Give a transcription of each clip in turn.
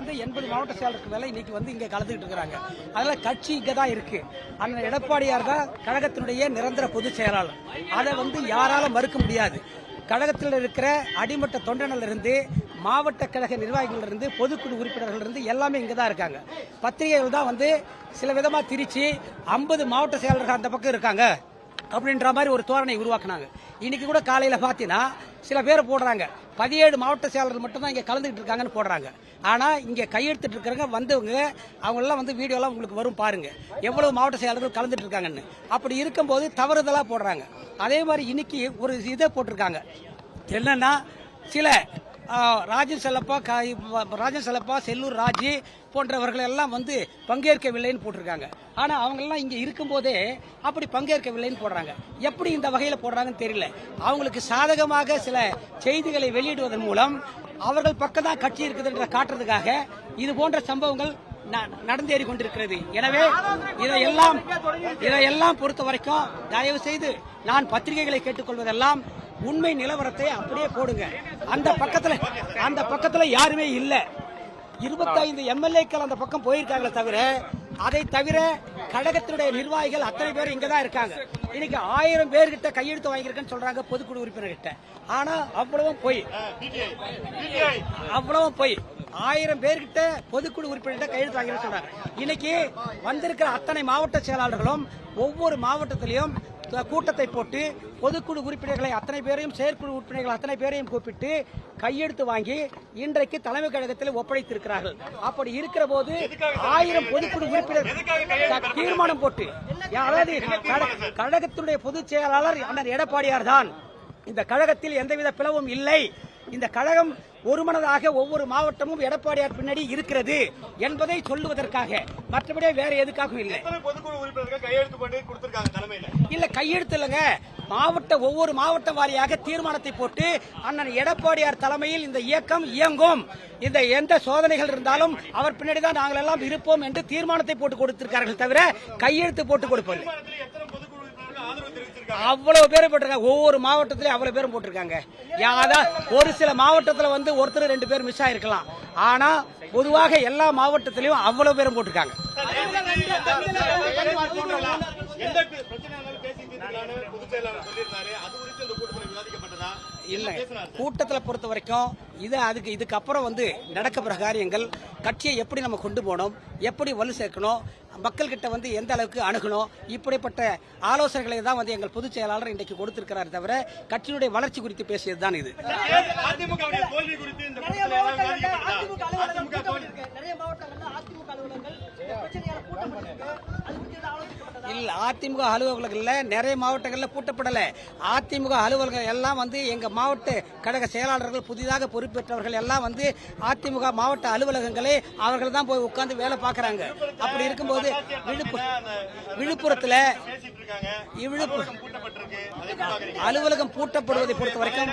வந்து 80 மாவட்ட செயலருக்கு மேலே இன்னைக்கு வந்து இங்கே கலந்துக்கிட்டு இருக்கிறாங்க. அதில் கட்சி இங்கே தான் இருக்கு. அந்த எடப்பாடியார் தான் கழகத்தினுடைய நிரந்தர பொதுச் செயலாளர். அதை வந்து யாராலும் மறுக்க முடியாது. கழகத்தில் இருக்கிற அடிமட்ட தொண்டனிலிருந்து மாவட்ட கழக நிர்வாகிகளிலிருந்து பொதுக்குழு உறுப்பினர்களிலிருந்து எல்லாமே இங்கே தான் இருக்காங்க. பத்திரிகைகள் தான் வந்து சில விதமாக திரிச்சு 50 மாவட்ட செயலர்கள் அந்த பக்கம் இருக்காங்க அப்படின்ற மாதிரி ஒரு தோரணை உருவாக்குனாங்க. இன்னைக்கு கூட காலையில் பார்த்தீங்கன்னா சில பேர் போடுறாங்க 17 மாவட்ட செயலர்கள் மட்டும் தான் இங்கே கலந்துக்கிட்டு இருக்காங்கன்னு போடுறாங்க. ஆனால் இங்கே கையெழுத்துட்டு இருக்கிறவங்க வந்தவங்க அவங்களெல்லாம் வந்து வீடியோலாம் உங்களுக்கு வரும் பாருங்க, எவ்வளவு மாவட்ட செயலர்கள் கலந்துட்டு இருக்காங்கன்னு. அப்படி இருக்கும்போது தவறுதலாக போடுறாங்க. அதே மாதிரி இன்னைக்கு ஒரு இதை போட்டிருக்காங்க, என்னன்னா சில ராஜன் செல்லப்பா செல்லூர் ராஜி போன்றவர்கள் எல்லாம் வந்து பங்கேற்கவில்லைன்னு போட்டிருக்காங்க. ஆனால் அவங்கெல்லாம் இங்கே இருக்கும்போதே அப்படி பங்கேற்கவில்லைன்னு போடுறாங்க. எப்படி இந்த வகையில் போடுறாங்கன்னு தெரியல. அவங்களுக்கு சாதகமாக சில செய்திகளை வெளியிடுவதன் மூலம் அவர்கள் பக்கம் தான் கட்சி இருக்குதுன்ற காட்டுறதுக்காக இது போன்ற சம்பவங்கள் நடந்தேறி கொண்டிருக்கிறது. எனவே இதையெல்லாம் பொறுத்த வரைக்கும் தயவு செய்து நான் பத்திரிகைகளை கேட்டுக்கொள்வதெல்லாம் உண்மை நிலவரத்தை அப்படியே போடுங்க. அந்த பக்கத்துல யாருமே இல்ல. 25 எம்எல்ஏக்கள் அந்த பக்கம் போயிருக்காங்களே தவிர, அதை தவிர கழகத்தினுடைய நிர்வாகிகள் அத்தனை பேர் இங்க தான் இருக்காங்க. இன்னைக்கு 1000 பேர்கிட்ட கையெழுத்து வாங்கியிருக்கேன்னு சொல்றாங்க பொதுக்குழு உறுப்பினர்கிட்ட. ஆனா அவ்வளவும் போய் 1000 பேர்கிட்ட பொதுக்குழு உறுப்பினர்கிட்ட கையெழுத்து வாங்கிருக்க சொல்றாங்க. இன்னைக்கு வந்திருக்கிற அத்தனை மாவட்ட செயலாளர்களும் ஒவ்வொரு மாவட்டத்திலையும் கூட்டத்தை போட்டு பொதுக்குழு உறுப்பினர்களை அத்தனை பேரையும் செயற்குழு உறுப்பினர்கள் அத்தனை பேரையும் கூப்பிட்டு கையெழுத்து வாங்கி இன்றைக்கு தலைமை கழகத்தில் ஒப்படைத்திருக்கிறார்கள். அப்படி இருக்கிற போது 1000 பொதுக்குழு உறுப்பினர் தீர்மானம் போட்டு, அதாவது கழகத்தினுடைய பொதுச் செயலாளர் அண்ணன் எடப்பாடியார் தான், இந்த கழகத்தில் எந்தவித பிளவும் இல்லை, இந்த கழகம் ஒருமனதாக ஒவ்வொரு மாவட்டமும் எடப்பாடியார் பின்னாடி இருக்கிறது என்பதை சொல்லுவதற்காக, மற்றபடி வேற எதுக்காகவும் இல்லை. இல்ல கையெழுத்து இல்லங்க, ஒவ்வொரு மாவட்ட வாரியாக தீர்மானத்தை போட்டு அண்ணன் எடப்பாடியார் தலைமையில் இந்த இயக்கம் இயங்கும், இந்த எந்த சோதனைகள் இருந்தாலும் அவர் பின்னாடி தான் நாங்கள் எல்லாம் இருப்போம் என்று தீர்மானத்தை போட்டு கொடுத்திருக்கார்கள் தவிர கையெழுத்து போட்டு கொடுப்பதில்லை. அவ்வளவு பேரும் போட்டிருக்காங்க. ஒவ்வொரு மாவட்டத்திலும் அவ்வளவு பேரும் போட்டிருக்காங்க. ஒரு சில மாவட்டத்தில் வந்து ஒருத்தர் 2 பேர் மிஸ் ஆயிருக்கலாம். ஆனா பொதுவாக எல்லா மாவட்டத்திலையும் அவ்வளவு பேரும் போட்டிருக்காங்க. இல்ல, கூட்டத்தில் பொறுத்த வரைக்கும் இதுக்கப்புறம் வந்து நடக்கிற காரியங்கள், கட்சியை எப்படி நம்ம கொண்டு போகணும், எப்படி வலு சேர்க்கணும், மக்கள் கிட்ட வந்து எந்த அளவுக்கு அணுகணும், இப்படிப்பட்ட ஆலோசனைகளை தான் வந்து எங்கள் பொதுச் செயலாளர் இன்றைக்கு கொடுத்திருக்கிறார் தவிர கட்சியினுடைய வளர்ச்சி குறித்து பேசியதுதான் இது. இல்ல, அதிமுக அலுவலகங்கள்ல நிறைய மாவட்டங்கள்ல பூட்டப்படல. அதிமுக அலுவலகம் எல்லாம் வந்து எங்க மாவட்ட கழக செயலாளர்கள் புதிதாக பொறுப்பேற்றவர்கள் எல்லாம் வந்து அதிமுக மாவட்ட அலுவலகங்களே அவர்கள் தான் போய் உட்கார்ந்து வேலை பார்க்கறாங்க. அப்படி இருக்கும்போது விழுப்புரத்துல அலுவலகம் பூட்டப்படுவதை பொறுத்த வரைக்கும்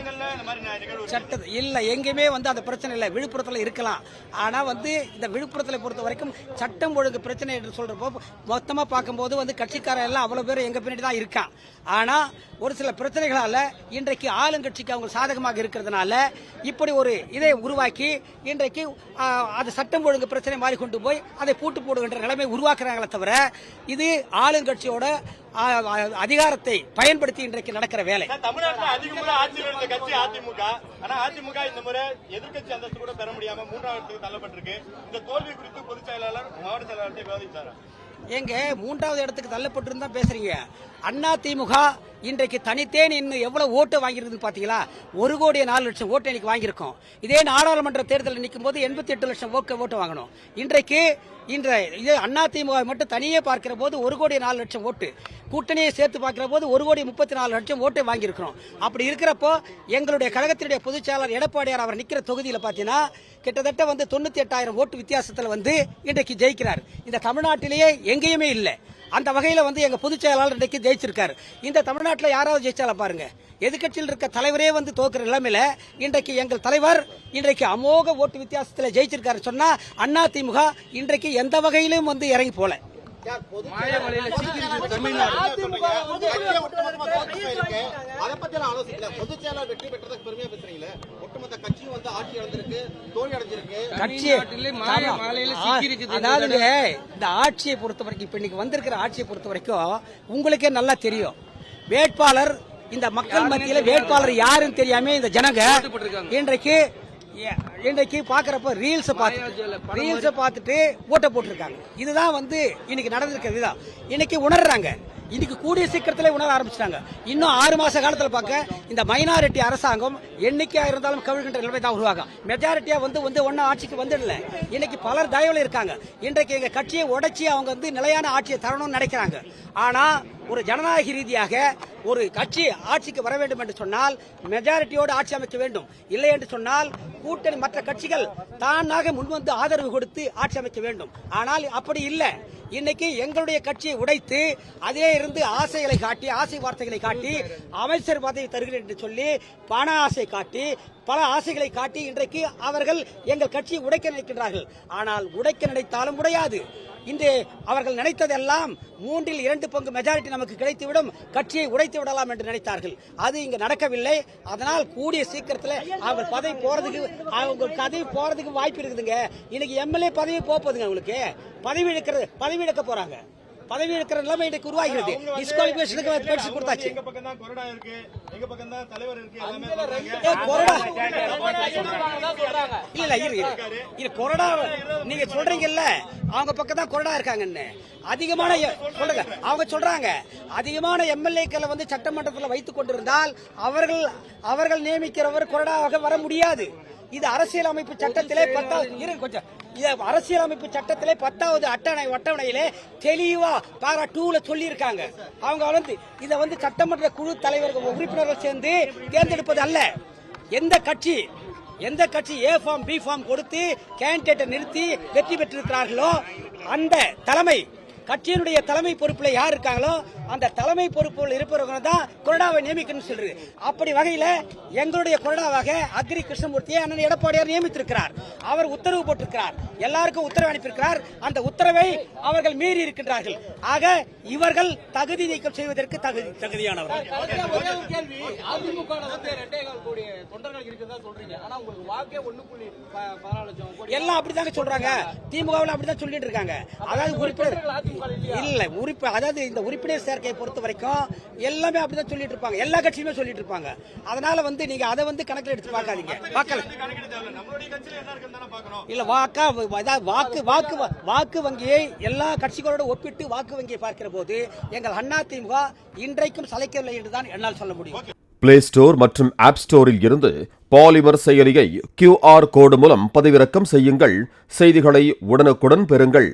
இல்ல, எங்கேயுமே வந்து அந்த பிரச்சனை இல்லை. விழுப்புரத்துல இருக்கலாம். ஆனா வந்து இந்த விழுப்புரத்துல பொறுத்த வரைக்கும் சட்டம் ஒழுங்கு பிரச்சனை என்று சொல்றப்போ மொத்தமா பார்க்கும்போது வந்து கட்சிக்காரர் எல்லாம் அவ்வளவு பேர் எங்க பின்னாடி தான் இருக்கான். ஆனா ஒரு சில பிரச்சனைகளால இன்றைக்கு ஆளுங்கட்சிக்கு அவங்க சாதகமாக இருக்கிறதுனால இப்படி ஒரு இதை உருவாக்கி இன்றைக்கு அது சட்டம் ஒழுங்கு பிரச்சனை மாறி கொண்டு போய் அதை பூட்டு போடுகின்ற நிலைமை உருவாக்குறாங்களே தவிர இது ஆளுங்கட்சியோட அதிகாரத்தை பயன்படுத்தி இன்றைக்கு நடக்கிற வேலை. தமிழ்நாட்டில் அதிகமாக ஆட்சியில் இருந்த கட்சி அதிமுக. ஆனா அதிமுக இந்த முறை எதிர்கட்சி அந்தஸ்து கூட பெற முடியாம 3ஆவது இடத்துக்கு தள்ளப்பட்டிருக்கு. இந்த தோல்வி குறித்து பொதுச் செயலாளர் மாவட்ட செயலாளர்கிட்ட விவாதித்தாரா? எங்க 3வது இடத்துக்கு தள்ளப்பட்டிருந்தா பேசுறீங்க? அதிமுக இன்றைக்கு தனித்தேன் இன்னும் எவ்வளவு ஓட்டு வாங்கிருக்குன்னு பாத்தீங்களா? 1,04,00,000 ஓட்டு இன்னைக்கு வாங்கியிருக்கோம். இதே நாடாளுமன்ற தேர்தலில் நிற்கும் போது 88 லட்சம் ஓட்டு வாங்கணும். இன்றைக்கு அதிமுக மட்டும் தனியே பார்க்கிற போது 1,04,00,000 ஓட்டு, கூட்டணியை சேர்த்து பார்க்கிற போது 1,34,00,000 ஓட்டு வாங்கியிருக்கிறோம். அப்படி இருக்கிறப்போ எங்களுடைய கழகத்தினுடைய பொதுச் செயலாளர் எடப்பாடியார் அவர் நிற்கிற தொகுதியில் பார்த்தீங்கன்னா கிட்டத்தட்ட வந்து 98,000 ஓட்டு வித்தியாசத்தில் வந்து இன்றைக்கு ஜெயிக்கிறார். இந்த தமிழ்நாட்டிலேயே எங்கேயுமே இல்லை. அந்த வகையில் வந்து எங்க பொதுச் செயலாளர் இன்றைக்கு ஜெயிச்சிருக்காரு. இந்த தமிழ்நாட்டில் யாராவது ஜெயிச்சால பாருங்க. எதிர்கட்சியில் இருக்க தலைவரே வந்து தோக்குற நிலைமையில இன்றைக்கு எங்கள் தலைவர் இன்றைக்கு அமோக ஓட்டு வித்தியாசத்தில் ஜெயிச்சிருக்காரு சொன்னா அதிமுக இன்றைக்கு எந்த வகையிலும் வந்து இறங்கி போல. அதை பத்தி ஆலோசிக்கல. பொதுச் செயலாளர் வெற்றி பெற்றதுக்கு பெருமையா பேசுறீங்களே, ஒட்டுமொத்த கட்சியும் வந்து ஆட்சி இழந்திருக்கு, தோல்வி அடைஞ்சிருக்கு. அதாவது இந்த ஆட்சியை பொறுத்த வரைக்கும் இப்ப இன்னைக்கு வந்திருக்கிற ஆட்சியை பொறுத்த வரைக்கும் உங்களுக்கே நல்லா தெரியும். வேட்பாளர் இந்த மக்கள் மத்தியில வேட்பாளர் யாருன்னு தெரியாம இந்த ஜனங்க இன்றைக்கு பாக்குறப்ப ரீல்ஸ் பார்த்துட்டு ஓட்ட போட்டிருக்காங்க. இதுதான் வந்து இன்னைக்கு நடந்திருக்கிற விதம். இன்னைக்கு உணர்றாங்க. இன்னைக்கு கூடிய சீக்கிரத்தில் உணர ஆரம்பிச்சிட்டாங்க. இன்னும் 6 மாச காலத்தில் பார்க்க இந்த மைனாரிட்டி அரசாங்கம் எண்ணிக்கையா இருந்தாலும் கவிழ்கின்ற நிலைமை தான் உருவாகும். மெஜாரிட்டியா வந்து ஒன்னும் ஆட்சிக்கு வந்துடல. இன்னைக்கு பலர் தயவுல இருக்காங்க. இன்றைக்கு எங்க கட்சியை உடைச்சி அவங்க வந்து நிலையான ஆட்சியை தரணும்னு நினைக்கிறாங்க. ஆனா ஒரு ஜனநாயக ரீதியாக ஒரு கட்சி ஆட்சிக்கு வர வேண்டும் என்று சொன்னால் மெஜாரிட்டியோடு ஆட்சி அமைக்க வேண்டும். இல்லை என்று சொன்னால் கூட்டணி மற்ற கட்சிகள் தானாக முன்வந்து ஆதரவு கொடுத்து ஆட்சி அமைக்க வேண்டும். ஆனால் அப்படி இல்லை. இன்னைக்கு எங்களுடைய கட்சியை உடைத்து அதே இருந்து ஆசைகளை காட்டி ஆசை வார்த்தைகளை காட்டி அமைச்சர் பதவி தருகிறேன் என்று சொல்லி பண ஆசை காட்டி பல ஆசைகளை காட்டி இன்றைக்கு அவர்கள் எங்கள் கட்சியை உடைக்க நினைக்கின்றார்கள். ஆனால் உடைக்க நினைத்தாலும் உடையாது. இன்று அவர்கள் நினைத்ததெல்லாம் 2/3 பங்கு மெஜாரிட்டி நமக்கு கிடைத்துவிடும், கட்சியை உடைத்து விடலாம் என்று நினைத்தார்கள். அது இங்கு நடக்கவில்லை. அதனால் கூடிய சீக்கிரத்தில் அவங்க பதவி போறதுக்கு வாய்ப்பு இருக்குதுங்க. இன்னைக்கு எம்எல்ஏ பதவி போகுதுங்க. அவங்களுக்கு பதவி இழக்க போறாங்க. பதவி இருக்கிற நிலைமை இன்றைக்கு உருவாகிறது. டிஸ்குவாலிஃபிகேஷனுக்கு பரிசு கொடுத்தாச்சு. எங்க பக்கம் தான் கொறடா இருக்கு, எங்க பக்கம் தான் தலைவர் இருக்கு, எல்லாமே இல்ல கொறடா நீங்க சொல்றீங்கல்ல, அவங்க பக்கம் தான் கொறடா இருக்காங்கன்னு அதிகமான சொல்லுங்க. அவங்க சொல்றாங்க அதிகமான எம்எல்ஏக்களை வந்து சட்டமன்றத்தில் வைத்துக் கொண்டிருந்தால் அவர்கள் நியமிக்கிறவர் கொறடாவாக வர முடியாது. இது அரசியலமைப்பு சட்டத்திலே 10வது அட்டவணையிலே தெளிவா பாரா 2ல சொல்லி இருக்காங்க. அவங்க வந்து இதை வந்து சட்டமன்ற குழு தலைவர்கள் உறுப்பினர்கள் சேர்ந்து தேர்ந்தெடுப்பது அல்ல. எந்த கட்சி ஏ ஃபார்ம் பி ஃபார்ம் கொடுத்து கேண்டிடேட்டை நிறுத்தி வெற்றி பெற்றிருக்கிறார்களோ அந்த கட்சியினுடைய தலைமை பொறுப்பில் யார் இருக்காங்களோ அந்த தலைமை பொறுப்பில் இருப்பவங்க தான் கொறடாவை நியமிக்கணும்னு சொல்றது. அப்படி வகையில எங்களுடைய கொறடாவாக அக்ரி கிருஷ்ணமூர்த்தியை அண்ணன் எடப்பாடியார் நியமித்திருக்கிறார். அவர் உத்தரவு போட்டிருக்கிறார். எல்லாருக்கும் உத்தரவு அனுப்பியிருக்கிறார். அந்த உத்தரவை அவர்கள் மீறி இருக்கின்றார்கள். ஆக இவர்கள் தகுதி நீக்கம் செய்வதற்கு தகுதியானவர்கள். எல்லாம் அப்படிதாங்க சொல்றாங்க. திமுகவில் அப்படிதான் சொல்லிட்டு இருக்காங்க. அதாவது இந்த உறுப்பினர் சேர்க்கையை பொறுத்த வரைக்கும் எல்லாமே அப்படிதான் சொல்லிட்டு இருப்பாங்க. எல்லா கட்சியுமே சொல்லிட்டு இருப்பாங்க. அதனால வந்து நீங்க அதை வந்து கணக்கில் எடுத்து பார்க்காதீங்க. இல்ல வாக்கு வங்கியை எல்லா கட்சிகளோட ஒப்பிட்டு வாக்கு வங்கியை பார்க்கிற போது எங்கள் அதிமுக இன்றைக்கும் சளைக்கவில்லை என்றுதான் என்னால் சொல்ல முடியும். பிளே ஸ்டோர் மற்றும் ஆப் ஸ்டோரில் இருந்து பாலிமர் செயலியை QR கோடு மூலம் பதிவிறக்கம் செய்யுங்கள். செய்திகளை உடனுக்குடன் பெறுங்கள்.